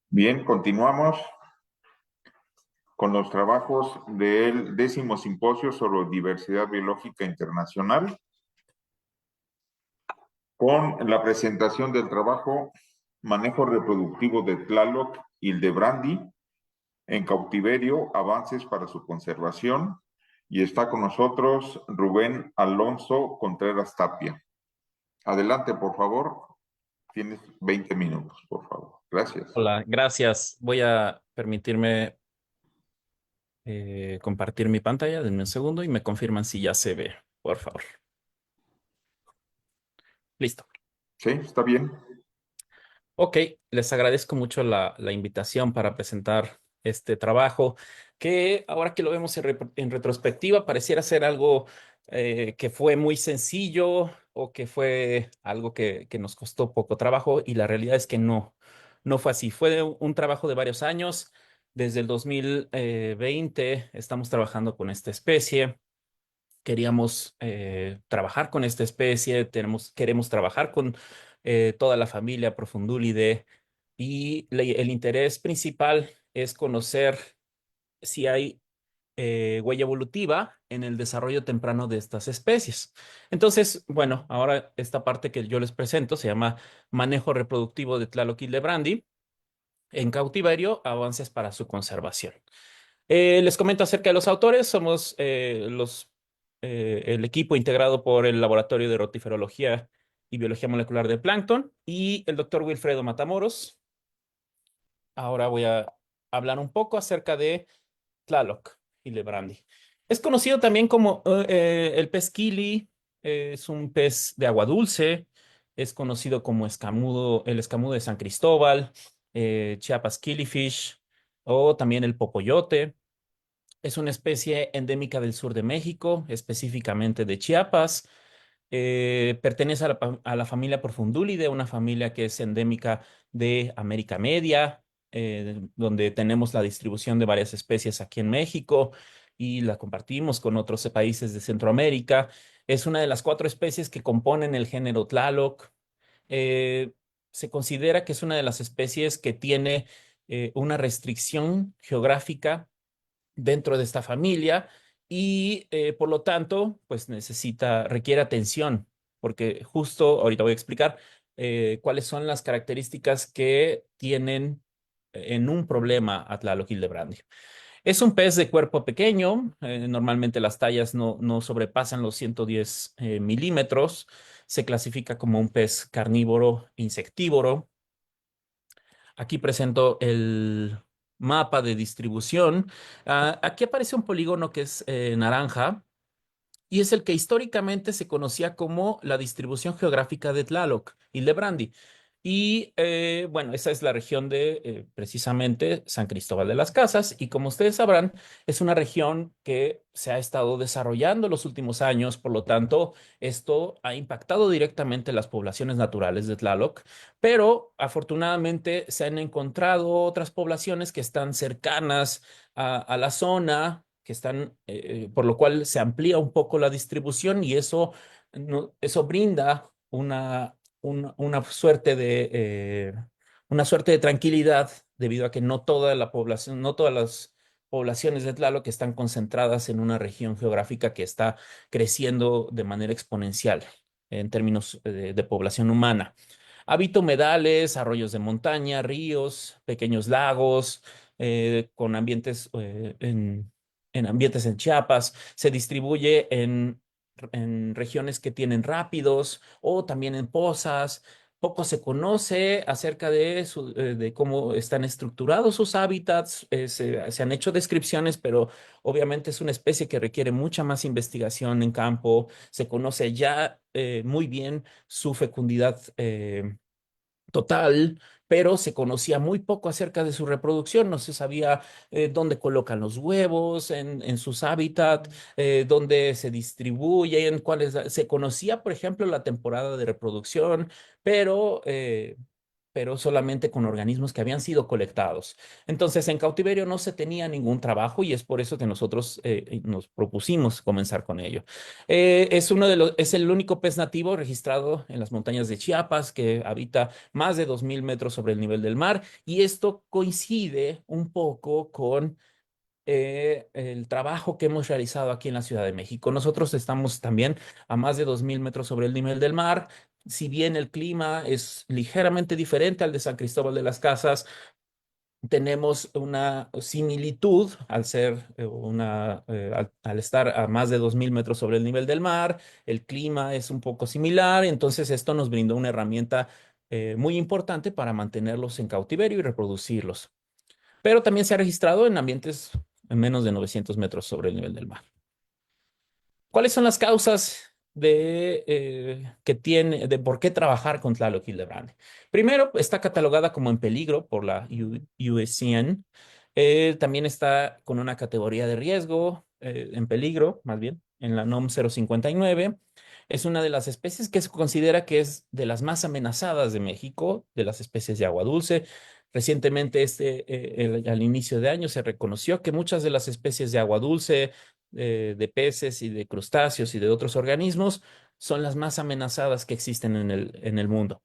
Bien, continuamos con los trabajos del 10º Simposio sobre Diversidad Biológica Internacional, con la presentación del trabajo Manejo Reproductivo de Tlaloc Hildebrandi en cautiverio, avances para su conservación, y está con nosotros Rubén Alonso Contreras Tapia. Adelante, por favor. Tienes 20 minutos, por favor. Gracias. Hola, gracias. Voy a permitirme compartir mi pantalla. Denme un segundo y me confirman si ya se ve, por favor. Listo. Sí, está bien. Ok, les agradezco mucho la invitación para presentar este trabajo, que ahora que lo vemos en retrospectiva, pareciera ser algo que fue muy sencillo o que fue algo que nos costó poco trabajo, y la realidad es que no fue así. Fue un trabajo de varios años. Desde el 2020 estamos trabajando con esta especie. Queríamos trabajar con esta especie, queremos trabajar con toda la familia Profundulide, y el interés principal es conocer si hay huella evolutiva en el desarrollo temprano de estas especies. Entonces, bueno, ahora esta parte que yo les presento se llama Manejo Reproductivo de Tlaloc hildebrandi en cautiverio, avances para su conservación. Les comento acerca de los autores. Somos el equipo integrado por el Laboratorio de Rotiferología y Biología Molecular del Plancton y el doctor Wilfredo Matamoros. Ahora voy a hablar un poco acerca de Tlaloc hildebrandi. Es conocido también como el pez kili. Es un pez de agua dulce. Es conocido como el escamudo de San Cristóbal, Chiapas killifish, o también el popoyote. Es una especie endémica del sur de México, específicamente de Chiapas. Pertenece a la familia Profundulide, una familia que es endémica de América Media, donde tenemos la distribución de varias especies aquí en México y la compartimos con otros países de Centroamérica. Es una de las 4 especies que componen el género Tlaloc. Eh, Se considera que es una de las especies que tiene una restricción geográfica dentro de esta familia, y por lo tanto, pues requiere atención, porque justo ahorita voy a explicar cuáles son las características que tienen en un problema a Tlaloc hildebrandi. Es un pez de cuerpo pequeño. Normalmente las tallas no sobrepasan los 110 milímetros. Se clasifica como un pez carnívoro insectívoro. Aquí presento el mapa de distribución. Aquí aparece un polígono que es naranja, y es el que históricamente se conocía como la distribución geográfica de Tlaloc Hildebrandi. Y bueno, esa es la región de precisamente San Cristóbal de las Casas. Y como ustedes sabrán, es una región que se ha estado desarrollando en los últimos años. Por lo tanto, esto ha impactado directamente las poblaciones naturales de Tlaloc. Pero afortunadamente se han encontrado otras poblaciones que están cercanas a la zona, que están, por lo cual se amplía un poco la distribución, y eso, eso brinda una suerte una suerte de tranquilidad, debido a que no toda la población, no todas las poblaciones de Tlaloc están concentradas en una región geográfica que está creciendo de manera exponencial en términos de población humana. Habita humedales, arroyos de montaña, ríos, pequeños lagos, con ambientes en ambientes en Chiapas. Se distribuye en regiones que tienen rápidos o también en pozas. Poco se conoce acerca de cómo están estructurados sus hábitats. Se han hecho descripciones, pero obviamente es una especie que requiere mucha más investigación en campo. Se conoce ya muy bien su fecundidad total, pero se conocía muy poco acerca de su reproducción. No se sabía dónde colocan los huevos en sus hábitats, dónde se distribuyen, cuáles. Se conocía, por ejemplo, la temporada de reproducción, pero, pero solamente con organismos que habían sido colectados. Entonces, en cautiverio no se tenía ningún trabajo y es por eso que nosotros nos propusimos comenzar con ello. Es el único pez nativo registrado en las montañas de Chiapas que habita más de 2000 metros sobre el nivel del mar y esto coincide un poco con el trabajo que hemos realizado aquí en la Ciudad de México. Nosotros estamos también a más de 2000 metros sobre el nivel del mar. Si bien el clima es ligeramente diferente al de San Cristóbal de las Casas, tenemos una similitud al ser al estar a más de 2000 metros sobre el nivel del mar. El clima es un poco similar, entonces esto nos brindó una herramienta muy importante para mantenerlos en cautiverio y reproducirlos. Pero también se ha registrado en ambientes en menos de 900 metros sobre el nivel del mar. ¿Cuáles son las causas de por qué trabajar con Tlaloc Hildebrand? Primero, está catalogada como en peligro por la USCN. También está con una categoría de riesgo, en peligro, más bien, en la NOM 059. Es una de las especies que se considera que es de las más amenazadas de México, de las especies de agua dulce. Recientemente, al inicio de año, se reconoció que muchas de las especies de agua dulce, de peces y de crustáceos y de otros organismos son las más amenazadas que existen en el mundo.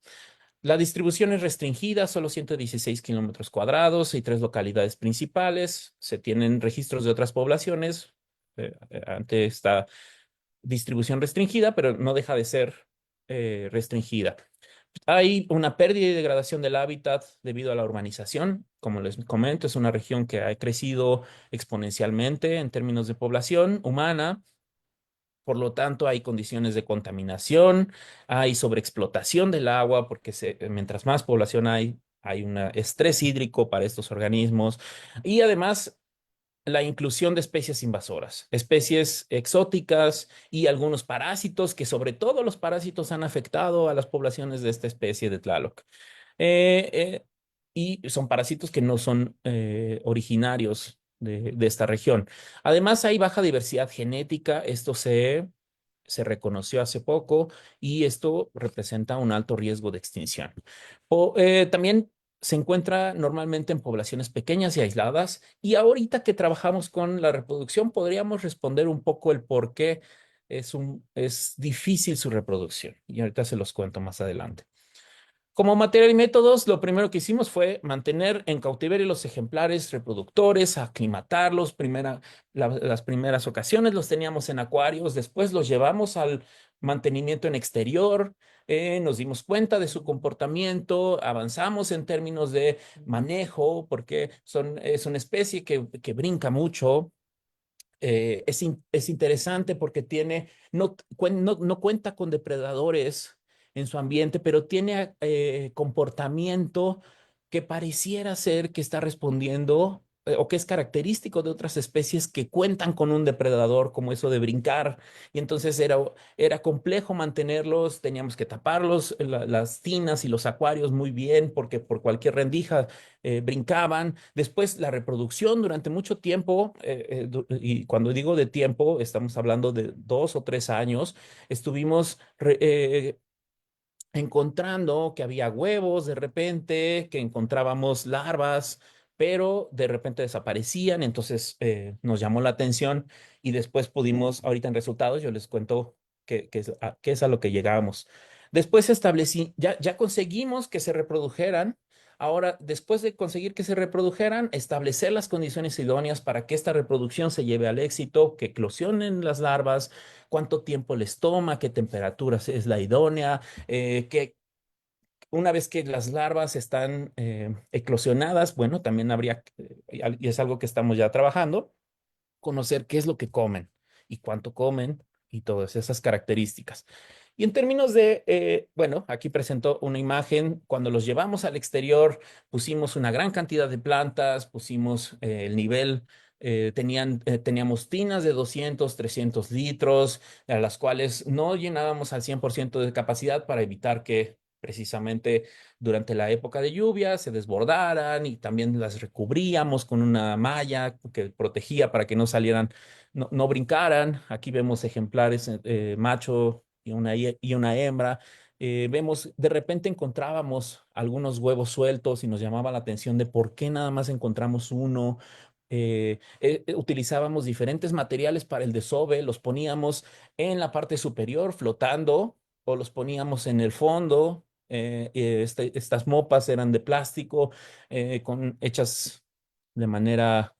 La distribución es restringida, solo 116 kilómetros cuadrados y tres localidades principales. Se tienen registros de otras poblaciones ante esta distribución restringida, pero no deja de ser restringida. Hay una pérdida y degradación del hábitat debido a la urbanización. Como les comento, es una región que ha crecido exponencialmente en términos de población humana. Por lo tanto, hay condiciones de contaminación, hay sobreexplotación del agua, porque mientras más población hay un estrés hídrico para estos organismos. Y además, la inclusión de especies invasoras, especies exóticas y algunos parásitos, que sobre todo los parásitos han afectado a las poblaciones de esta especie de Tlaloc. Eh, eh, y son parásitos que no son originarios de esta región. Además, hay baja diversidad genética. Esto se reconoció hace poco y esto representa un alto riesgo de extinción. También se encuentra normalmente en poblaciones pequeñas y aisladas y ahorita que trabajamos con la reproducción podríamos responder un poco el por qué es difícil su reproducción y ahorita se los cuento más adelante. Como material y métodos, lo primero que hicimos fue mantener en cautiverio los ejemplares reproductores, aclimatarlos. Las primeras ocasiones los teníamos en acuarios, después los llevamos al mantenimiento en exterior, nos dimos cuenta de su comportamiento, avanzamos en términos de manejo, porque es una especie que brinca mucho. Es interesante porque no cuenta con depredadores en su ambiente, pero tiene comportamiento que pareciera ser que está respondiendo o que es característico de otras especies que cuentan con un depredador, como eso de brincar. Y entonces era complejo mantenerlos, teníamos que taparlos, las tinas y los acuarios muy bien, porque por cualquier rendija brincaban. Después la reproducción durante mucho tiempo, y cuando digo de tiempo, estamos hablando de 2 o 3 años, estuvimos encontrando que había huevos de repente, que encontrábamos larvas, pero de repente desaparecían, entonces nos llamó la atención y después pudimos, ahorita en resultados, yo les cuento qué es a lo que llegamos. Después ya conseguimos que se reprodujeran. Ahora, después de conseguir que se reprodujeran, establecer las condiciones idóneas para que esta reproducción se lleve al éxito, que eclosionen las larvas, cuánto tiempo les toma, qué temperatura es la idónea, que una vez que las larvas están eclosionadas, bueno, también y es algo que estamos ya trabajando, conocer qué es lo que comen y cuánto comen y todas esas características. Y en términos bueno, aquí presento una imagen. Cuando los llevamos al exterior, pusimos una gran cantidad de plantas, pusimos el nivel, teníamos tinas de 200, 300 litros, a las cuales no llenábamos al 100% de capacidad para evitar que precisamente durante la época de lluvia se desbordaran y también las recubríamos con una malla que protegía para que no salieran, no brincaran. Aquí vemos ejemplares macho y una hembra vemos, de repente encontrábamos algunos huevos sueltos y nos llamaba la atención de por qué nada más encontramos uno. Utilizábamos diferentes materiales para el desove, los poníamos en la parte superior flotando o los poníamos en el fondo. Estas mopas eran de plástico, hechas de manera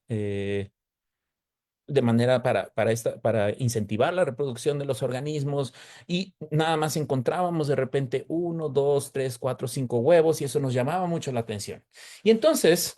para incentivar la reproducción de los organismos y nada más encontrábamos de repente uno, dos, tres, cuatro, cinco huevos y eso nos llamaba mucho la atención. Y entonces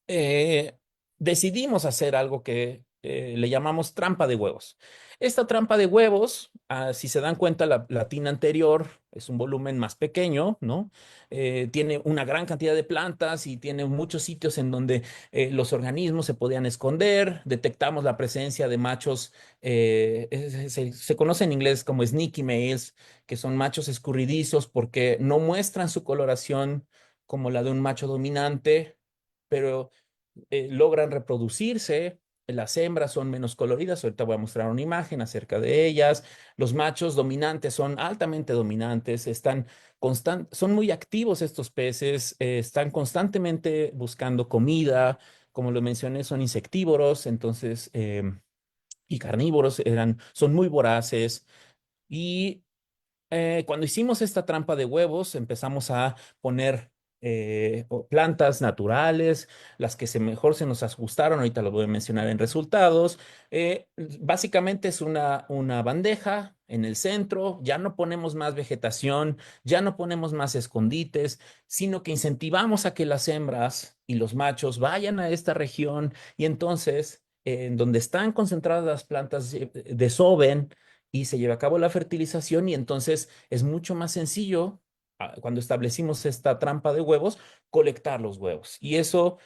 eh, decidimos hacer algo que le llamamos trampa de huevos. Esta trampa de huevos, si se dan cuenta, la tina anterior es un volumen más pequeño, ¿no? Tiene una gran cantidad de plantas y tiene muchos sitios en donde los organismos se podían esconder. Detectamos la presencia de machos, se conoce en inglés como sneaky males, que son machos escurridizos porque no muestran su coloración como la de un macho dominante, pero logran reproducirse. Las hembras son menos coloridas. Ahorita voy a mostrar una imagen acerca de ellas. Los machos dominantes son altamente dominantes, son muy activos estos peces, están constantemente buscando comida. Como lo mencioné, son insectívoros, entonces, y carnívoros, son muy voraces. Y cuando hicimos esta trampa de huevos, empezamos a poner plantas naturales, las que mejor se nos ajustaron, ahorita lo voy a mencionar en resultados. Básicamente es una bandeja en el centro, ya no ponemos más vegetación, ya no ponemos más escondites, sino que incentivamos a que las hembras y los machos vayan a esta región y entonces, en donde están concentradas las plantas, desoven y se lleva a cabo la fertilización y entonces es mucho más sencillo, cuando establecimos esta trampa de huevos, colectar los huevos. Y eso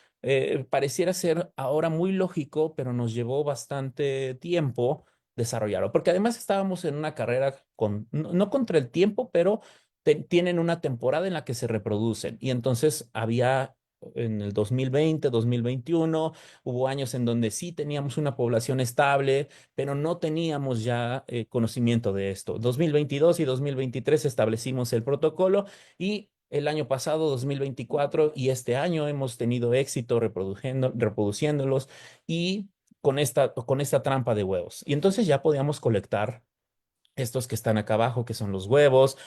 pareciera ser ahora muy lógico, pero nos llevó bastante tiempo desarrollarlo, porque además estábamos en una carrera no contra el tiempo, pero tienen una temporada en la que se reproducen. Y entonces había en el 2020, 2021, hubo años en donde sí teníamos una población estable, pero no teníamos ya conocimiento de esto. 2022 y 2023 establecimos el protocolo y el año pasado, 2024, y este año hemos tenido éxito reproduciéndolos y con esta trampa de huevos. Y entonces ya podíamos colectar estos que están acá abajo, que son los huevos.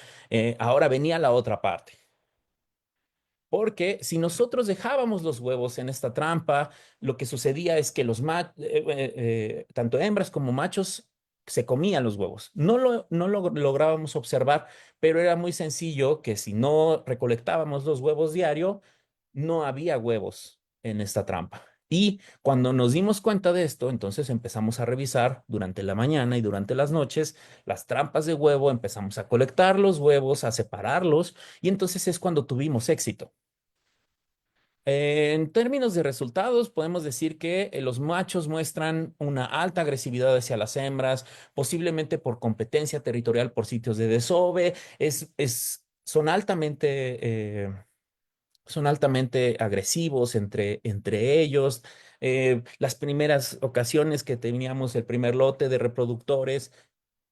Ahora venía la otra parte. Porque si nosotros dejábamos los huevos en esta trampa, lo que sucedía es que tanto hembras como machos se comían los huevos. No lo lográbamos observar, pero era muy sencillo que si no recolectábamos los huevos diario, no había huevos en esta trampa. Y cuando nos dimos cuenta de esto, entonces empezamos a revisar durante la mañana y durante las noches las trampas de huevo, empezamos a colectar los huevos, a separarlos, y entonces es cuando tuvimos éxito. En términos de resultados, podemos decir que los machos muestran una alta agresividad hacia las hembras, posiblemente por competencia territorial por sitios de desove. Son altamente agresivos entre ellos. Las primeras ocasiones que teníamos el primer lote de reproductores,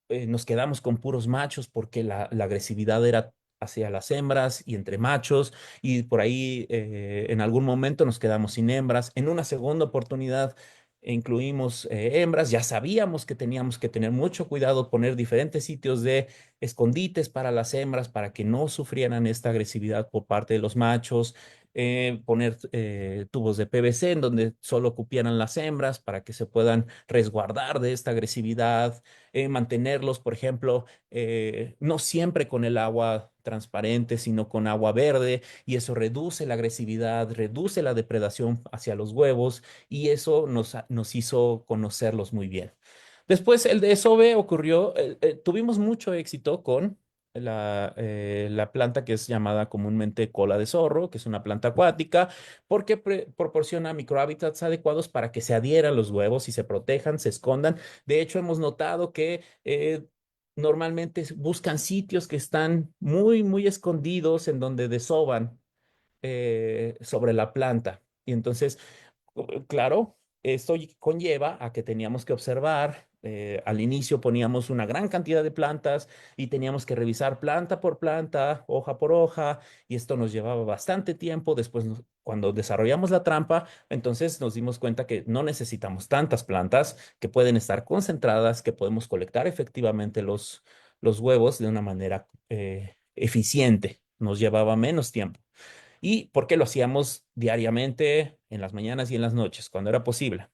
nos quedamos con puros machos porque la agresividad era hacia las hembras y entre machos, y por ahí en algún momento nos quedamos sin hembras. En una segunda oportunidad incluimos hembras. Ya sabíamos que teníamos que tener mucho cuidado, poner diferentes sitios de escondites para las hembras para que no sufrieran esta agresividad por parte de los machos. Poner tubos de PVC en donde solo cupieran las hembras para que se puedan resguardar de esta agresividad. Mantenerlos, por ejemplo, no siempre con el agua transparente, sino con agua verde, y eso reduce la agresividad, reduce la depredación hacia los huevos, y eso nos hizo conocerlos muy bien. Después el desove ocurrió, tuvimos mucho éxito con la planta que es llamada comúnmente cola de zorro, que es una planta acuática, porque proporciona microhábitats adecuados para que se adhieran los huevos y se protejan, se escondan. De hecho, hemos notado que normalmente buscan sitios que están muy, muy escondidos en donde desovan sobre la planta. Y entonces, claro, esto conlleva a que teníamos que observar Al inicio poníamos una gran cantidad de plantas y teníamos que revisar planta por planta, hoja por hoja, y esto nos llevaba bastante tiempo. Después, cuando desarrollamos la trampa, entonces nos dimos cuenta que no necesitamos tantas plantas, que pueden estar concentradas, que podemos colectar efectivamente los huevos de una manera eficiente. Nos llevaba menos tiempo. ¿Y por qué lo hacíamos diariamente, en las mañanas y en las noches, cuando era posible?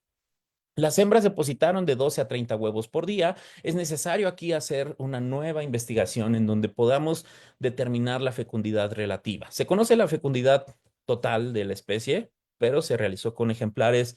Las hembras depositaron de 12 a 30 huevos por día. Es necesario aquí hacer una nueva investigación en donde podamos determinar la fecundidad relativa. Se conoce la fecundidad total de la especie, pero se realizó con ejemplares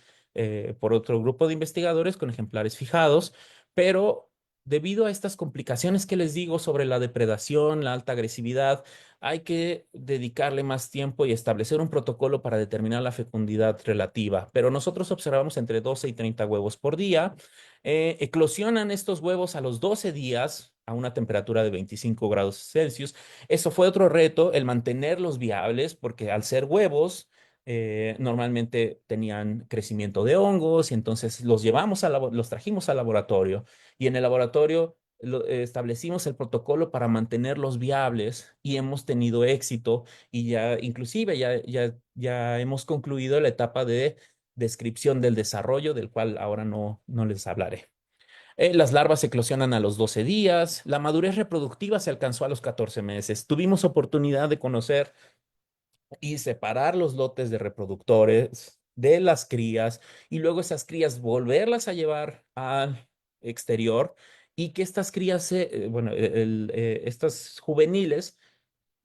por otro grupo de investigadores, con ejemplares fijados, pero debido a estas complicaciones que les digo sobre la depredación, la alta agresividad, hay que dedicarle más tiempo y establecer un protocolo para determinar la fecundidad relativa. Pero nosotros observamos entre 12 y 30 huevos por día. Eclosionan estos huevos a los 12 días a una temperatura de 25 grados Celsius. Eso fue otro reto, el mantenerlos viables, porque al ser huevos, normalmente tenían crecimiento de hongos y entonces los trajimos al laboratorio y en el laboratorio establecimos el protocolo para mantenerlos viables y hemos tenido éxito y ya inclusive ya hemos concluido la etapa de descripción del desarrollo, del cual ahora no les hablaré. Las larvas eclosionan a los 12 días, la madurez reproductiva se alcanzó a los 14 meses. Tuvimos oportunidad de conocer y separar los lotes de reproductores de las crías y luego esas crías volverlas a llevar al exterior y que estas crías, bueno, estas juveniles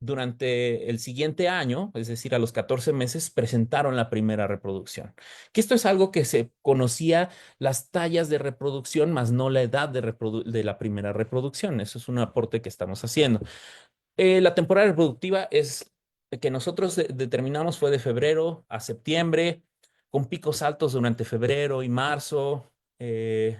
durante el siguiente año, es decir, a los 14 meses, presentaron la primera reproducción. Que esto es algo que se conocía las tallas de reproducción, más no la edad de la primera reproducción. Eso es un aporte que estamos haciendo. La temporada reproductiva es que nosotros determinamos fue de febrero a septiembre, con picos altos durante febrero y marzo.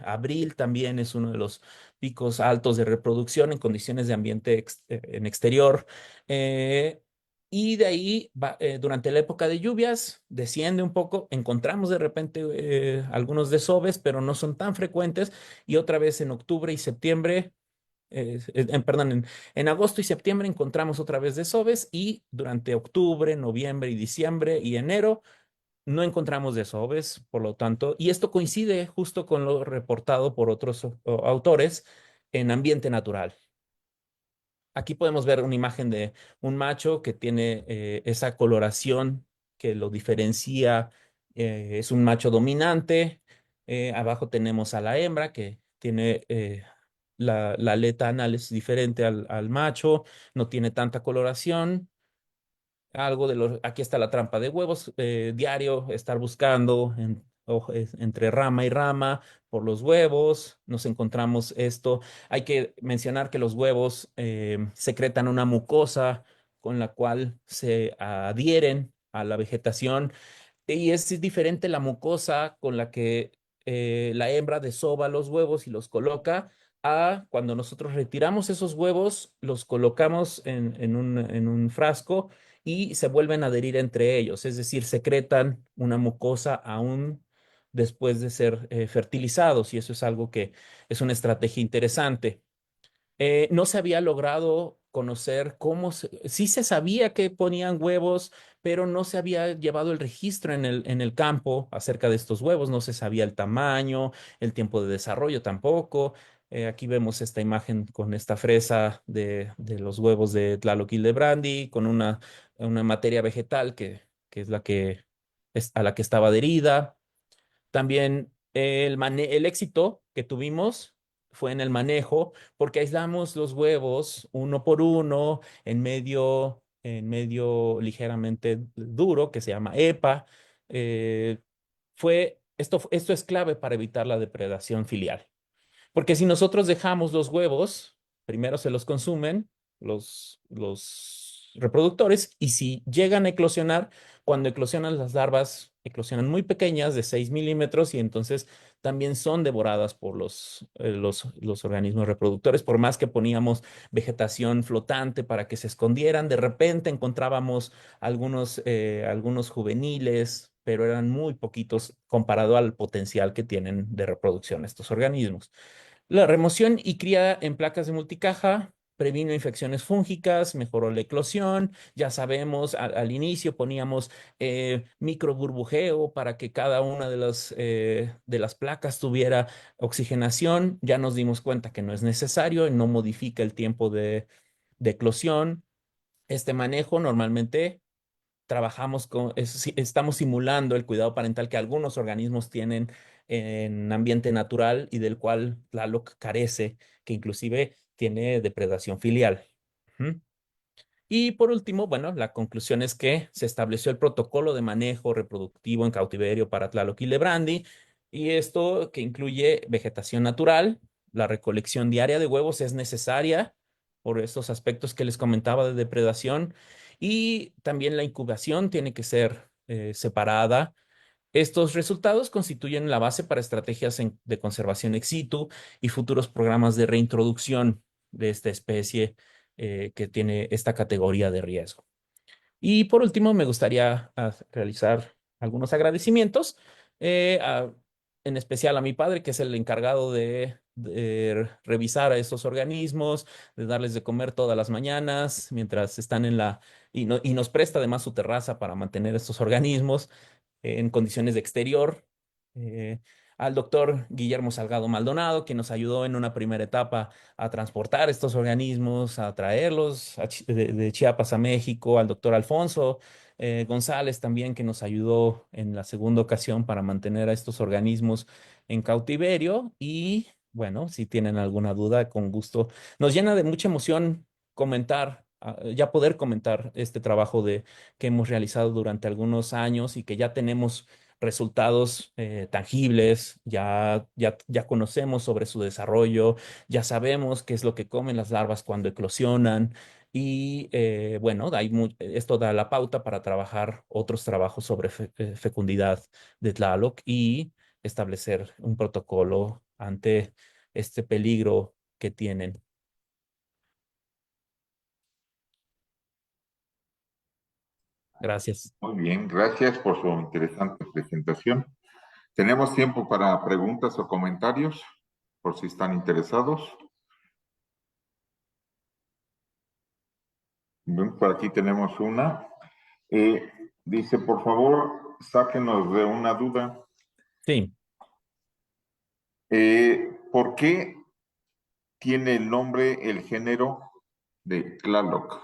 Abril también es uno de los picos altos de reproducción en condiciones de ambiente en exterior. Eh, y de ahí, durante la época de lluvias, desciende un poco. Encontramos de repente algunos desoves, pero no son tan frecuentes. Y otra vez en octubre y septiembre perdón, en agosto y septiembre encontramos otra vez desoves y durante octubre, noviembre y diciembre y enero no encontramos desoves, por lo tanto, y esto coincide justo con lo reportado por otros autores en ambiente natural. Aquí podemos ver una imagen de un macho que tiene esa coloración que lo diferencia, es un macho dominante. Abajo tenemos a la hembra que tiene la aleta anal es diferente al macho, no tiene tanta coloración. Aquí está la trampa de huevos, diario, estar buscando entre rama y rama por los huevos, nos encontramos esto. Hay que mencionar que los huevos secretan una mucosa con la cual se adhieren a la vegetación y es diferente la mucosa con la que la hembra desova los huevos y los coloca a cuando nosotros retiramos esos huevos, los colocamos en un frasco y se vuelven a adherir entre ellos, es decir, secretan una mucosa aún después de ser fertilizados y eso es algo que es una estrategia interesante. No se había logrado conocer sí se sabía que ponían huevos, pero no se había llevado el registro en el campo acerca de estos huevos, no se sabía el tamaño, el tiempo de desarrollo tampoco. Aquí vemos esta imagen con esta fresa de los huevos de Tlaloc Brandy con una materia vegetal que es a la que estaba adherida. También el éxito que tuvimos fue en el manejo, porque aislamos los huevos uno por uno en medio ligeramente duro, que se llama EPA. Eh, esto es clave para evitar la depredación filial. Porque si nosotros dejamos los huevos, primero se los consumen los reproductores y si llegan a eclosionar, cuando eclosionan las larvas, eclosionan muy pequeñas de 6 milímetros y entonces también son devoradas por los organismos reproductores. Por más que poníamos vegetación flotante para que se escondieran, de repente encontrábamos algunos juveniles pero eran muy poquitos comparado al potencial que tienen de reproducción estos organismos. La remoción y cría en placas de multicaja previno infecciones fúngicas, mejoró la eclosión. Ya sabemos, al inicio poníamos microburbujeo para que cada una de las placas tuviera oxigenación. Ya nos dimos cuenta que no es necesario, no modifica el tiempo de eclosión. Este manejo normalmente trabajamos estamos simulando el cuidado parental que algunos organismos tienen en ambiente natural y del cual Tlaloc carece, que inclusive tiene depredación filial. Ujú. Y por último, bueno, la conclusión es que se estableció el protocolo de manejo reproductivo en cautiverio para Tlaloc y Lebrandi, y esto que incluye vegetación natural, la recolección diaria de huevos es necesaria por estos aspectos que les comentaba de depredación, y también la incubación tiene que ser separada. Estos resultados constituyen la base para estrategias de conservación ex situ y futuros programas de reintroducción de esta especie que tiene esta categoría de riesgo. Y por último, me gustaría realizar algunos agradecimientos, eh, a- en especial a mi padre, que es el encargado de revisar a estos organismos, de darles de comer todas las mañanas mientras están y nos presta además su terraza para mantener estos organismos en condiciones de exterior. eh, Al doctor Guillermo Salgado Maldonado, quien nos ayudó en una primera etapa a transportar estos organismos, a traerlos de Chiapas a México, al doctor Alfonso González también, que nos ayudó en la segunda ocasión para mantener a estos organismos en cautiverio. Y bueno, si tienen alguna duda, con gusto. Nos llena de mucha emoción comentar, ya poder comentar este trabajo que hemos realizado durante algunos años y que ya tenemos resultados tangibles, ya conocemos sobre su desarrollo, ya sabemos qué es lo que comen las larvas cuando eclosionan. Y bueno, esto da la pauta para trabajar otros trabajos sobre fecundidad de Tlaloc y establecer un protocolo ante este peligro que tienen. Gracias. Muy bien, gracias por su interesante presentación. Tenemos tiempo para preguntas o comentarios, por si están interesados. Bien, por aquí tenemos una. Eh, Dice, por favor, sáquenos de una duda. Sí, ¿Por qué tiene el nombre el género de Tlaloc?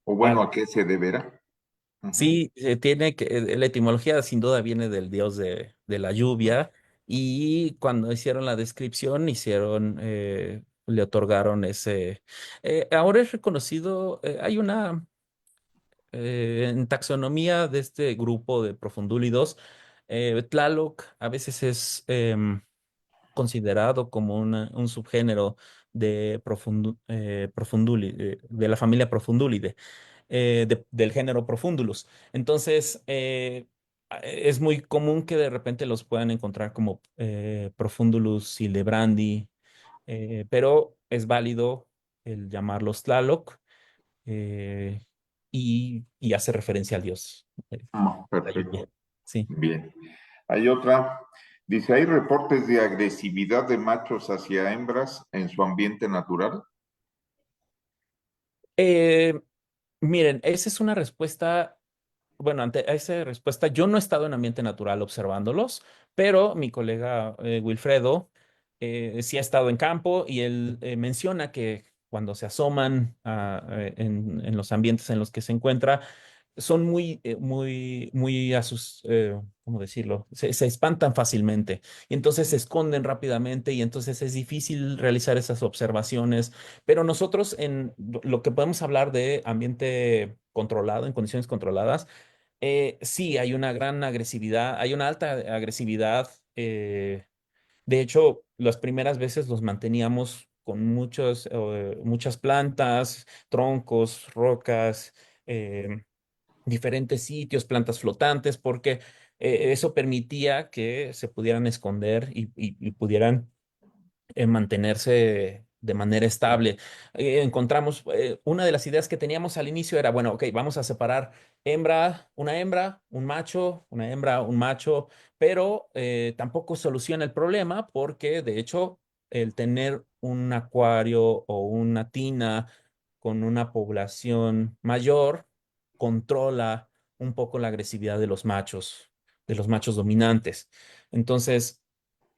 O bueno, claro. ¿a qué se deberá? Ujú. Sí, la etimología sin duda viene del dios de la lluvia, y cuando hicieron la descripción, le otorgaron ahora es reconocido, hay en taxonomía de este grupo de profundúlidos, Tlaloc a veces es considerado como un subgénero de la familia Profundulide, del género Profundulus. Entonces, es muy común que de repente los puedan encontrar como Profundulus hildebrandi, pero es válido el llamarlos Tlaloc, eh, y hace referencia al dios de la lluvia. Perfecto. Sí. Bien. Hay otra. Dice, ¿hay reportes de agresividad de machos hacia hembras en su ambiente natural? Eh, Miren, esa es una respuesta. Bueno, ante esa respuesta, yo no he estado en ambiente natural observándolos, pero mi colega Wilfredo sí ha estado en campo, y él menciona que cuando se asoman en los ambientes en los que se encuentra, son muy ¿cómo decirlo? Se espantan fácilmente y entonces se esconden rápidamente, y entonces es difícil realizar esas observaciones. Pero nosotros en lo que podemos hablar de ambiente controlado, en condiciones controladas, sí, hay una gran agresividad, hay una alta agresividad. De hecho, las primeras veces los manteníamos con muchas plantas, troncos, rocas, eh, diferentes sitios, plantas flotantes, porque eso permitía que se pudieran esconder y pudieran mantenerse de manera estable. Encontramos, una de las ideas que teníamos al inicio era, bueno, ok, vamos a separar una hembra, un macho, una hembra, un macho, pero tampoco soluciona el problema porque de hecho el tener un acuario o una tina con una población mayor controla un poco la agresividad de los machos dominantes. Entonces,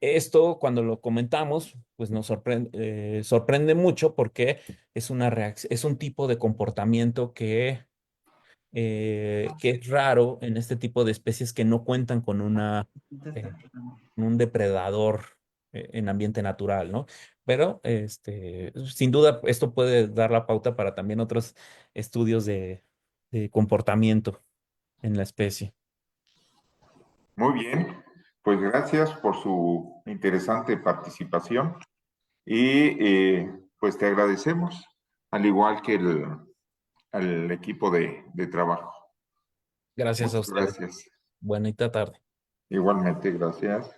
esto cuando lo comentamos, pues nos sorprende mucho porque es una es un tipo de comportamiento que es raro en este tipo de especies que no cuentan con eh, un depredador en ambiente natural, ¿no? Pero sin duda esto puede dar la pauta para también otros estudios de comportamiento en la especie. Muy bien, pues gracias por su interesante participación y pues te agradecemos, al igual que al equipo de trabajo. Gracias a Muchas ustedes. gracias. Bonita tarde. Igualmente, gracias.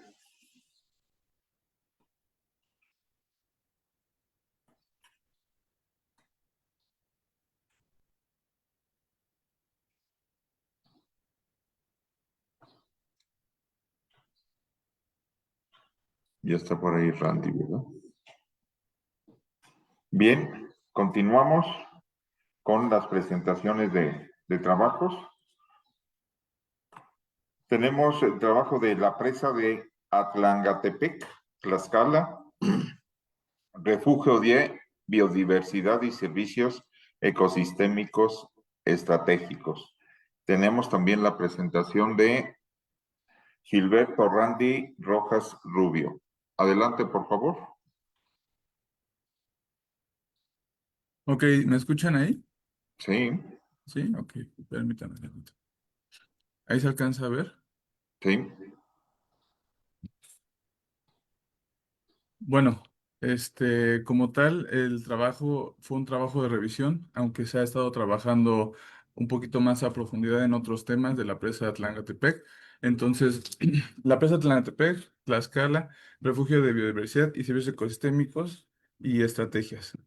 Ya está por ahí Randy, ¿verdad? Bien, continuamos con las presentaciones de trabajos. Tenemos el trabajo de la presa de Atlangatepec, Tlaxcala, refugio de biodiversidad y servicios ecosistémicos estratégicos. Tenemos también la presentación de Gilberto Randy Rojas Rubio. Adelante, por favor. Ok, ¿me escuchan ahí? Sí, Sí, ok, permítanme tantito. Ahí se alcanza a ver. sí. Bueno, como tal, el trabajo fue un trabajo de revisión, aunque se ha estado trabajando un poquito más a profundidad en otros temas de la presa de Atlangatepec. Entonces, la presa de Atlangatepec, Tlaxcala, refugio de biodiversidad y servicios ecosistémicos y estrategias.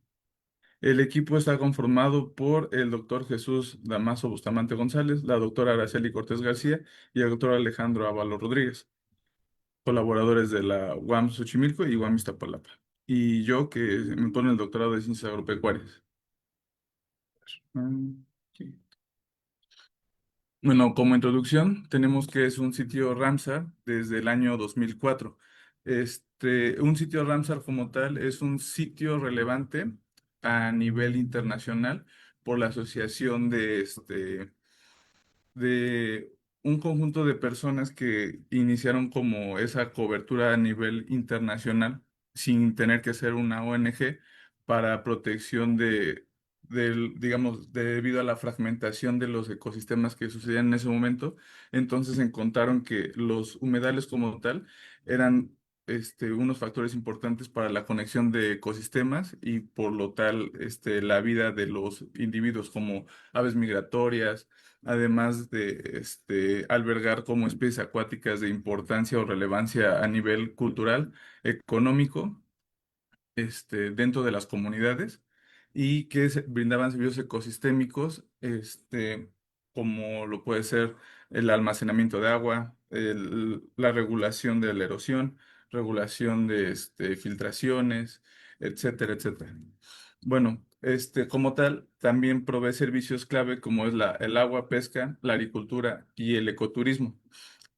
El equipo está conformado por el doctor Jesús Damaso Bustamante González, la doctora Araceli Cortés García y el doctor Alejandro Ábalos Rodríguez, colaboradores de la UAM Xochimilco y UAM Iztapalapa. Y yo, que me pone el doctorado de Ciencias Agropecuarias. Sí. Bueno, como introducción, tenemos que es un sitio Ramsar desde el año 2004. Un sitio Ramsar como tal es un sitio relevante a nivel internacional por la asociación de un conjunto de personas que iniciaron como esa cobertura a nivel internacional sin tener que ser una ONG para protección digamos, debido a la fragmentación de los ecosistemas que sucedían en ese momento. Entonces encontraron que los humedales como tal eran unos factores importantes para la conexión de ecosistemas y por lo tal la vida de los individuos como aves migratorias, además de albergar como especies acuáticas de importancia o relevancia a nivel cultural, económico, dentro de las comunidades y que brindaban servicios ecosistémicos, como lo puede ser el almacenamiento de agua, la regulación de la erosión, regulación de filtraciones, etcétera, etcétera. Bueno, como tal, también provee servicios clave como es el agua, pesca, la agricultura y el ecoturismo.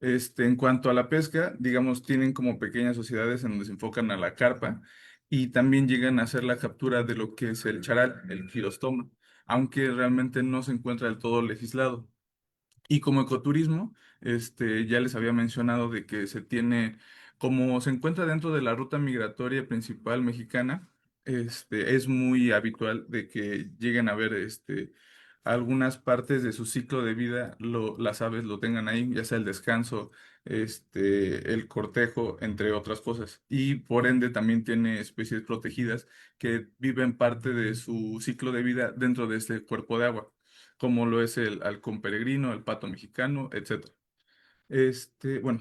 En cuanto a la pesca, digamos, tienen como pequeñas sociedades en donde se enfocan a la carpa y también llegan a hacer la captura de lo que es el charal, el quirostoma, aunque realmente no se encuentra del todo legislado. Y como ecoturismo, ya les había mencionado de que se tiene, como se encuentra dentro de la ruta migratoria principal mexicana, es muy habitual de que lleguen a ver, algunas partes de su ciclo de vida, las aves lo tengan ahí, ya sea el descanso, el cortejo, entre otras cosas. Y por ende también tiene especies protegidas que viven parte de su ciclo de vida dentro de este cuerpo de agua, como lo es el halcón peregrino, el pato mexicano, etcétera. Bueno,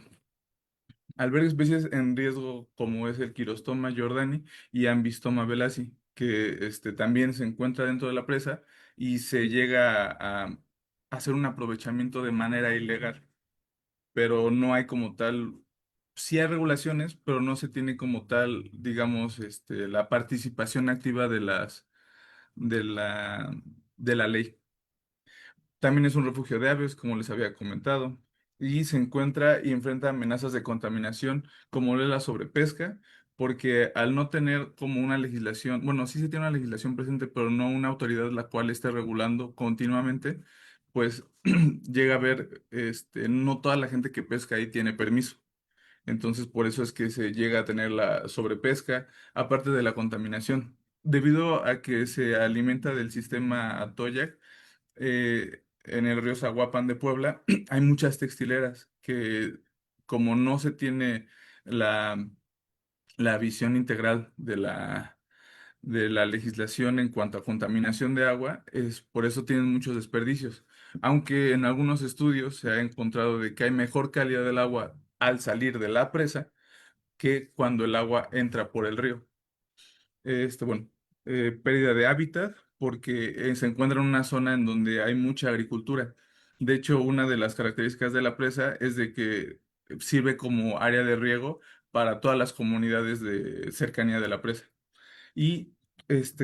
Alberga especies en riesgo como es el Quirostoma jordani y Ambistoma belasi, que también se encuentra dentro de la presa y se llega a hacer un aprovechamiento de manera ilegal, pero no hay como tal, sí hay regulaciones, pero no se tiene como tal, digamos, la participación activa de la, de la ley. También es un refugio de aves, como les había comentado, y se encuentra y enfrenta amenazas de contaminación, como lo es la sobrepesca, porque al no tener como una legislación, bueno, sí se tiene una legislación presente, pero no una autoridad la cual esté regulando continuamente, pues llega a ver, no toda la gente que pesca ahí tiene permiso. Entonces, por eso es que se llega a tener la sobrepesca, aparte de la contaminación. Debido a que se alimenta del sistema Atoyac, en el río Zaguapan de Puebla, hay muchas textileras que, como no se tiene la, la visión integral de la legislación en cuanto a contaminación de agua, es por eso tienen muchos desperdicios. Aunque en algunos estudios se ha encontrado de que hay mejor calidad del agua al salir de la presa que cuando el agua entra por el río. Bueno, pérdida de hábitat porque se encuentra en una zona en donde hay mucha agricultura. De hecho, una de las características de la presa es de que sirve como área de riego para todas las comunidades de cercanía de la presa. Y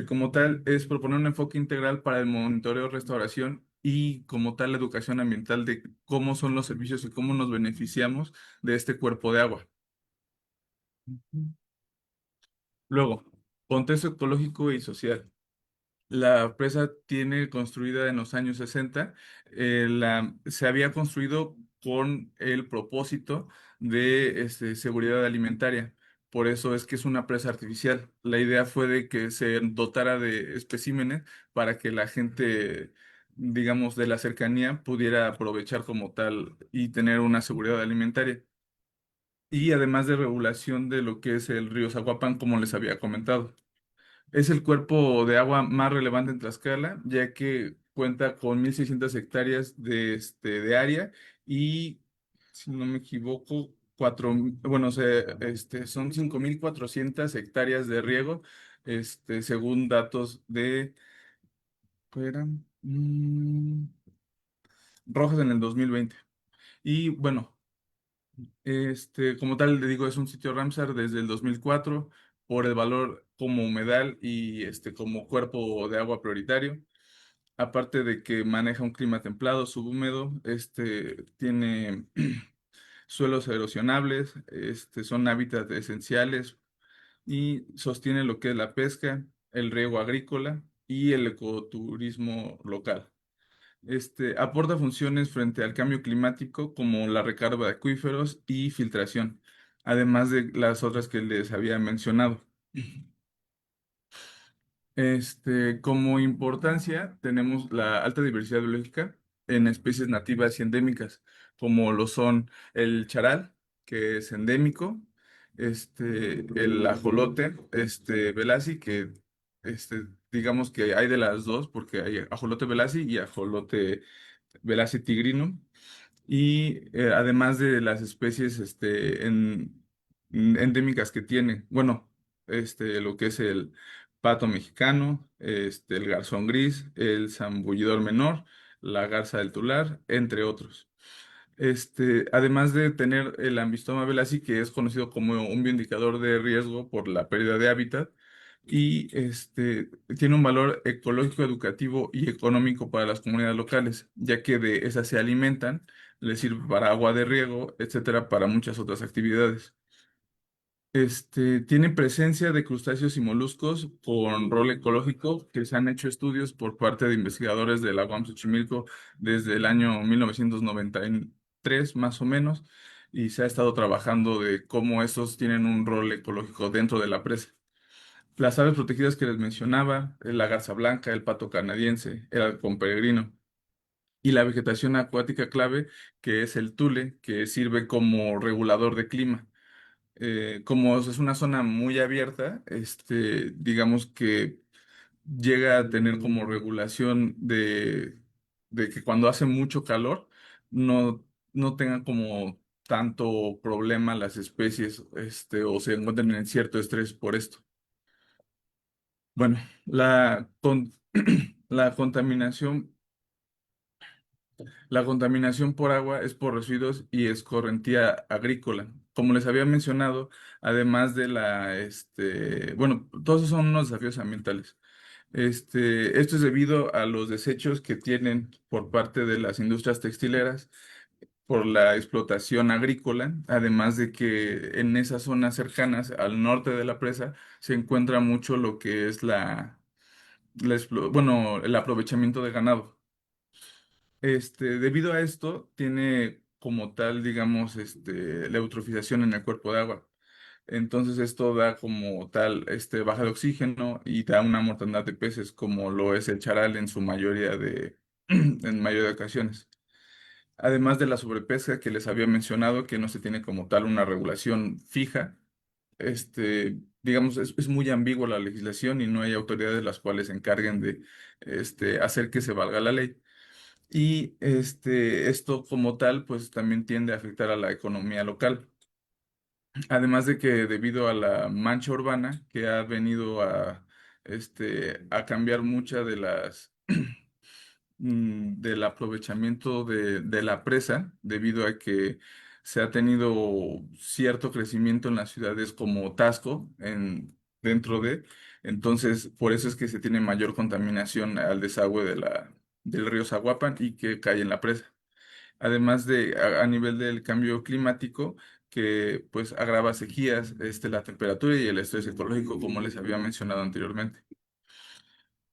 como tal, es proponer un enfoque integral para el monitoreo, restauración y como tal la educación ambiental de cómo son los servicios y cómo nos beneficiamos de este cuerpo de agua. Luego, contexto ecológico y social. La presa tiene construida en los años 60, se había construido con el propósito de seguridad alimentaria. Por eso es que es una presa artificial. La idea fue de que se dotara de especímenes para que la gente, digamos, de la cercanía pudiera aprovechar como tal y tener una seguridad alimentaria. Y además de regulación de lo que es el río Zaguapan, como les había comentado. Es el cuerpo de agua más relevante en Tlaxcala, ya que cuenta con 1.600 hectáreas de área y, si no me equivoco, son 5.400 hectáreas de riego, según datos de, ¿cuál eran? Rojas en el 2020. Y bueno, como tal, le digo, es un sitio Ramsar desde el 2004 por el valor como humedal y como cuerpo de agua prioritario. Aparte de que maneja un clima templado, subhúmedo, tiene suelos erosionables, son hábitats esenciales y sostiene lo que es la pesca, el riego agrícola y el ecoturismo local. Aporta funciones frente al cambio climático como la recarga de acuíferos y filtración, además de las otras que les había mencionado. Como importancia, tenemos la alta diversidad biológica en especies nativas y endémicas, como lo son el charal, que es endémico, el ajolote, velasi, que digamos que hay de las dos, porque hay ajolote velasi y ajolote velasi tigrino. Y además de las especies endémicas que tiene, bueno, lo que es el pato mexicano, el garzón gris, el zambullidor menor, la garza del tular, entre otros. Además de tener el Ambistoma belasi, que es conocido como un bioindicador de riesgo por la pérdida de hábitat, y tiene un valor ecológico, educativo y económico para las comunidades locales, ya que de esas se alimentan, les sirve para agua de riego, etcétera, para muchas otras actividades. Tiene presencia de crustáceos y moluscos con rol ecológico que se han hecho estudios por parte de investigadores de la UAM Xochimilco desde el año 1993 más o menos y se ha estado trabajando de cómo esos tienen un rol ecológico dentro de la presa. Las aves protegidas que les mencionaba, la garza blanca, el pato canadiense, el halcón peregrino y la vegetación acuática clave que es el tule que sirve como regulador de clima. Como es una zona muy abierta, digamos que llega a tener como regulación de que cuando hace mucho calor no, no tenga como tanto problema las especies o se encuentran en cierto estrés por esto. Bueno, la contaminación, la contaminación por agua es por residuos y escorrentía agrícola. Como les había mencionado, además de bueno, todos esos son unos desafíos ambientales. Esto es debido a los desechos que tienen por parte de las industrias textileras, por la explotación agrícola, además de que en esas zonas cercanas al norte de la presa se encuentra mucho lo que es bueno, el aprovechamiento de ganado. Debido a esto, tiene como tal, digamos, la eutrofización en el cuerpo de agua. Entonces esto da como tal baja de oxígeno y da una mortandad de peces, como lo es el charal en su mayoría en mayoría de ocasiones. Además de la sobrepesca que les había mencionado, que no se tiene como tal una regulación fija, digamos, es muy ambigua la legislación y no hay autoridades las cuales se encarguen de hacer que se valga la ley. Y esto como tal, pues también tiende a afectar a la economía local. Además de que debido a la mancha urbana que ha venido a cambiar muchas de del aprovechamiento de la presa, debido a que se ha tenido cierto crecimiento en las ciudades como Tasco, dentro de, entonces por eso es que se tiene mayor contaminación al desagüe del río Zaguapan y que cae en la presa. Además de a nivel del cambio climático, que pues agrava sequías, la temperatura y el estrés ecológico, como les había mencionado anteriormente.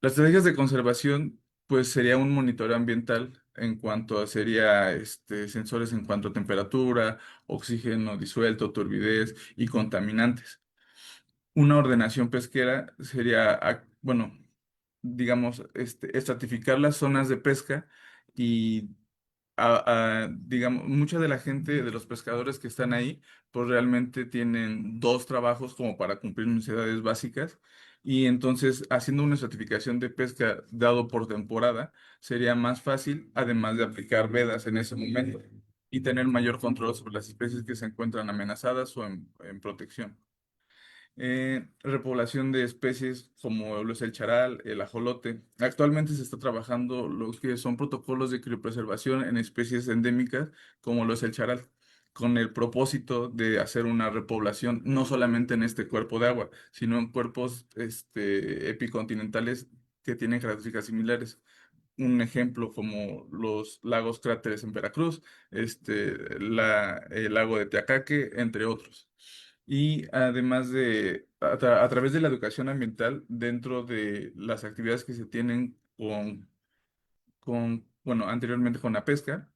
Las estrategias de conservación, pues sería un monitoreo ambiental en cuanto a sería sensores en cuanto a temperatura, oxígeno disuelto, turbidez y contaminantes. Una ordenación pesquera sería, bueno, digamos, estratificar las zonas de pesca y digamos, mucha de la gente, de los pescadores que están ahí, pues realmente tienen dos trabajos como para cumplir necesidades básicas. Y entonces, haciendo una estratificación de pesca dado por temporada, sería más fácil, además de aplicar vedas en ese momento y tener mayor control sobre las especies que se encuentran amenazadas o en protección. Repoblación de especies como lo es el charal, el ajolote. Actualmente se está trabajando lo que son protocolos de criopreservación en especies endémicas como lo es el charal, con el propósito de hacer una repoblación no solamente en este cuerpo de agua, sino en cuerpos epicontinentales que tienen características similares. Un ejemplo como los lagos cráteres en Veracruz, el lago de Teacaque, entre otros. Y además a través de la educación ambiental, dentro de las actividades que se tienen bueno, anteriormente con la pesca,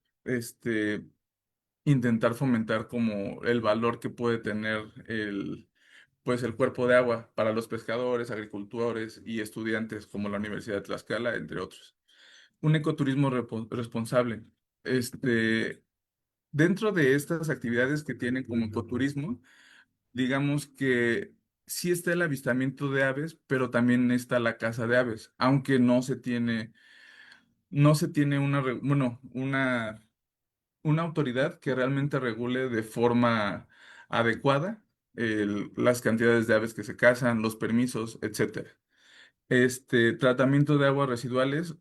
intentar fomentar como el valor que puede tener pues el cuerpo de agua para los pescadores, agricultores y estudiantes como la Universidad de Tlaxcala, entre otros. Un ecoturismo responsable. Dentro de estas actividades que tienen como ecoturismo, digamos que sí está el avistamiento de aves, pero también está la caza de aves, aunque no se tiene bueno, una autoridad que realmente regule de forma adecuada las cantidades de aves que se cazan, los permisos, etcétera. Tratamiento de aguas residuales,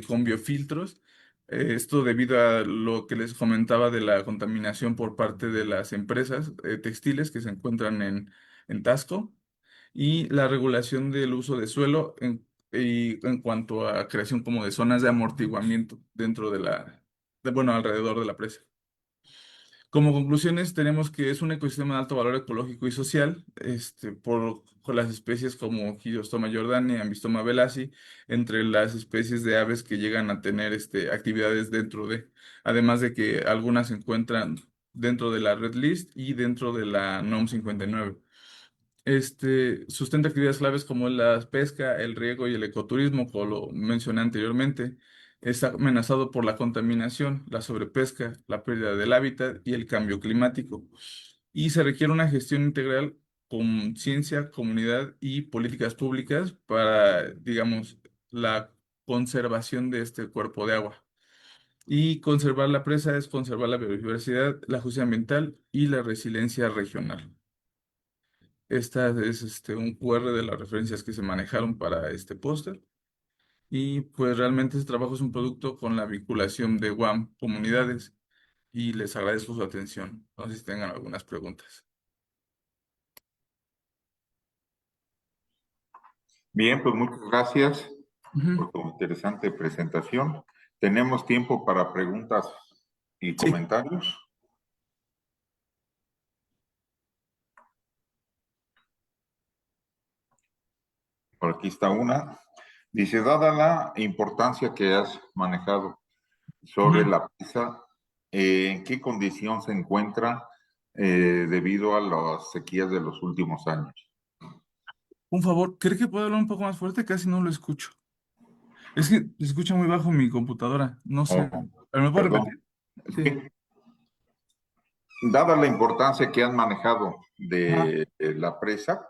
con biofiltros. Esto debido a lo que les comentaba de la contaminación por parte de las empresas textiles que se encuentran en Tasco y la regulación del uso de suelo y en cuanto a creación como de zonas de amortiguamiento dentro bueno, alrededor de la presa. Como conclusiones, tenemos que es un ecosistema de alto valor ecológico y social, con las especies como Giliostoma jordani, Ambistoma velassi, entre las especies de aves que llegan a tener actividades dentro además de que algunas se encuentran dentro de la Red List y dentro de la NOM 59. Sustenta actividades claves como la pesca, el riego y el ecoturismo, como lo mencioné anteriormente. Está amenazado por la contaminación, la sobrepesca, la pérdida del hábitat y el cambio climático. Y se requiere una gestión integral con ciencia, comunidad y políticas públicas para, digamos, la conservación de este cuerpo de agua. Y conservar la presa es conservar la biodiversidad, la justicia ambiental y la resiliencia regional. Esta es un QR de las referencias que se manejaron para este póster. Y pues realmente este trabajo es un producto con la vinculación de WAM Comunidades y les agradezco su atención. No sé si tengan algunas preguntas. Bien, pues muchas gracias Ujú. por tu interesante presentación. Tenemos tiempo para preguntas y Sí. comentarios. Por aquí está una. Dice, dada la importancia que has manejado sobre Ujú. la presa, ¿en qué condición se encuentra debido a las sequías de los últimos años? Un favor, ¿cree que puedo hablar un poco más fuerte? Casi no lo escucho. Es que se escucha muy bajo mi computadora. No sé. Oh, ¿Pero me puedo perdón. repetir? Sí. Sí. Dada la importancia que han manejado Ajá. de la presa,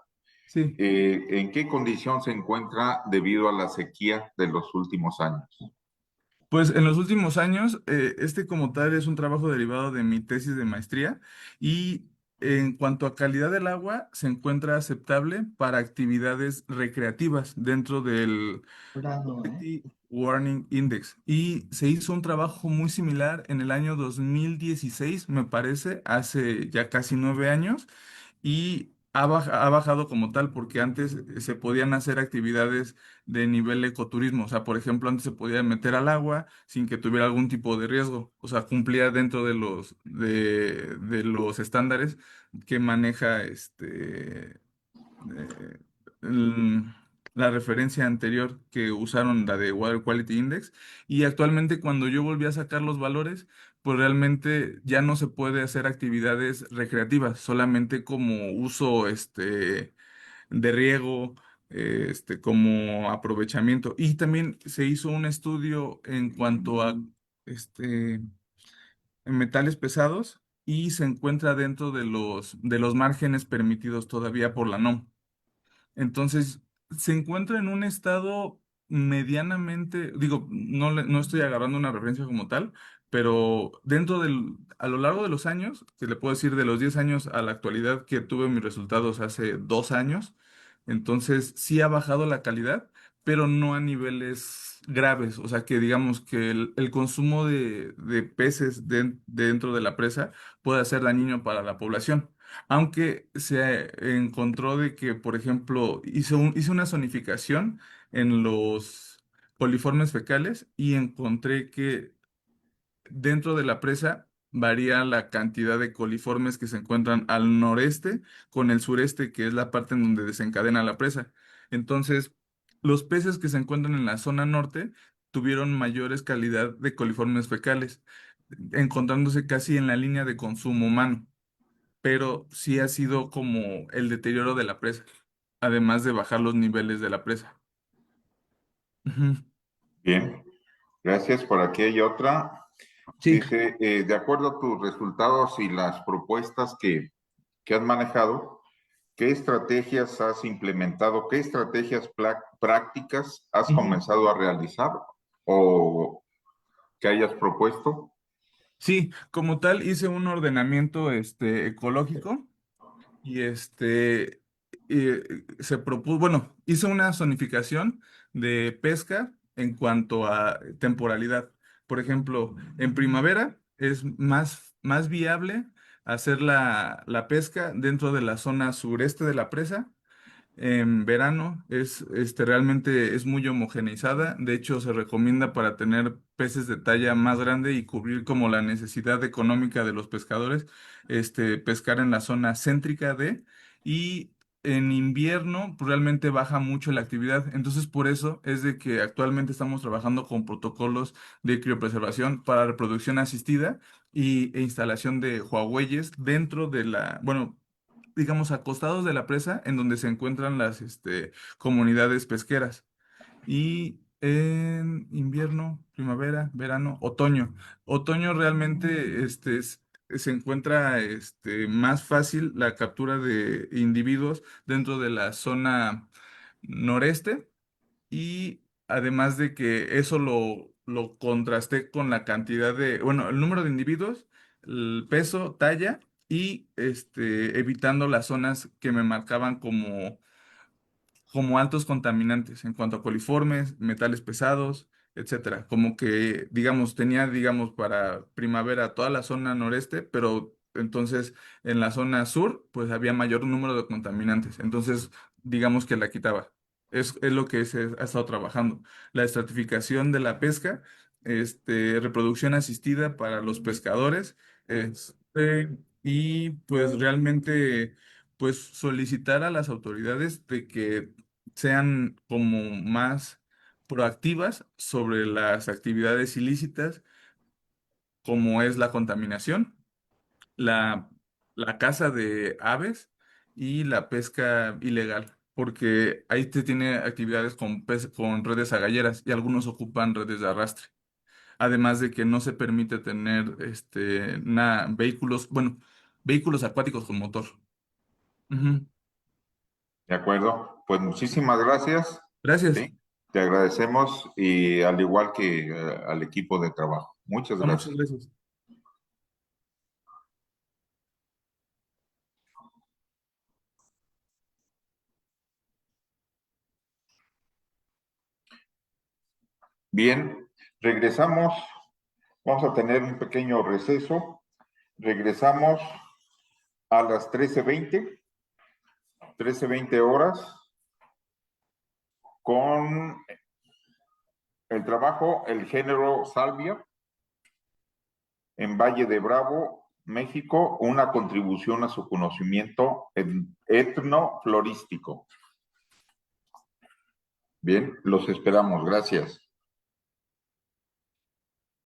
Sí. ¿en qué condición se encuentra debido a la sequía de los últimos años? Pues en los últimos años, este como tal es un trabajo derivado de mi tesis de maestría y en cuanto a calidad del agua, se encuentra aceptable para actividades recreativas dentro del Quality Warning Index. Y se hizo un trabajo muy similar en el año 2016, me parece, hace ya casi 9 años, y ha bajado como tal, porque antes se podían hacer actividades de nivel ecoturismo. O sea, por ejemplo, antes se podía meter al agua sin que tuviera algún tipo de riesgo. O sea, cumplía dentro de los estándares que maneja eh, el- la referencia anterior que usaron, la de Water Quality Index, y actualmente cuando yo volví a sacar los valores, pues realmente ya no se puede hacer actividades recreativas, solamente como uso de riego, como aprovechamiento. Y también se hizo un estudio en cuanto a este, metales pesados y se encuentra dentro de los márgenes permitidos todavía por la NOM. Entonces, se encuentra en un estado medianamente, digo, no estoy agarrando una referencia como tal, pero a lo largo de los años, que le puedo decir de los 10 años a la actualidad que tuve mis resultados hace 2 años, entonces sí ha bajado la calidad, pero no a niveles graves. O sea, que digamos que el consumo de peces dentro de la presa puede ser dañino para la población. Aunque se encontró de que, por ejemplo, hice una zonificación en los coliformes fecales y encontré que dentro de la presa varía la cantidad de coliformes que se encuentran al noreste con el sureste, que es la parte en donde desencadena la presa. Entonces, los peces que se encuentran en la zona norte tuvieron mayores calidad de coliformes fecales, encontrándose casi en la línea de consumo humano, pero sí ha sido como el deterioro de la presa, además de bajar los niveles de la presa. Ujú. Bien, gracias. Por aquí hay otra. Sí. Dice, de acuerdo a tus resultados y las propuestas que has manejado, ¿qué estrategias has implementado? ¿Qué estrategias prácticas has Ujú. comenzado a realizar o que hayas propuesto? Sí, como tal hice un ordenamiento ecológico y se propuso, bueno, hice una zonificación de pesca en cuanto a temporalidad. Por ejemplo, en primavera es más viable hacer la pesca dentro de la zona sureste de la presa. En verano realmente es muy homogeneizada. De hecho, se recomienda para tener peces de talla más grande y cubrir como la necesidad económica de los pescadores, pescar en la zona céntrica y en invierno pues, realmente baja mucho la actividad. Entonces, por eso es de que actualmente estamos trabajando con protocolos de criopreservación para reproducción asistida e instalación de Huaweies dentro bueno, digamos, acostados de la presa en donde se encuentran las comunidades pesqueras. Y en invierno, primavera, verano, otoño. Otoño realmente se encuentra más fácil la captura de individuos dentro de la zona noreste y además de que eso lo contrasté con la cantidad de, bueno, el número de individuos, el peso, talla y evitando las zonas que me marcaban como altos contaminantes en cuanto a coliformes, metales pesados, etcétera. Como que, digamos, tenía, digamos, para primavera toda la zona noreste, pero entonces en la zona sur, pues había mayor número de contaminantes. Entonces, digamos que la quitaba. Es lo que se ha estado trabajando. La estratificación de la pesca, reproducción asistida para los pescadores, y pues realmente pues solicitar a las autoridades de que sean como más proactivas sobre las actividades ilícitas, como es la contaminación, la, la caza de aves y la pesca ilegal, porque ahí se tiene actividades con redes agalleras y algunos ocupan redes de arrastre. Además de que no se permite tener vehículos, bueno, vehículos acuáticos con motor. Ujú. ¿De acuerdo? Pues muchísimas gracias. Gracias. Sí, te agradecemos y al igual que al equipo de trabajo. Muchas No, muchas gracias. gracias. Bien, regresamos. Vamos a tener un pequeño receso. Regresamos a las 13:20 horas, con el trabajo El género Salvia en Valle de Bravo, México, una contribución a su conocimiento etnoflorístico. Bien, los esperamos. Gracias.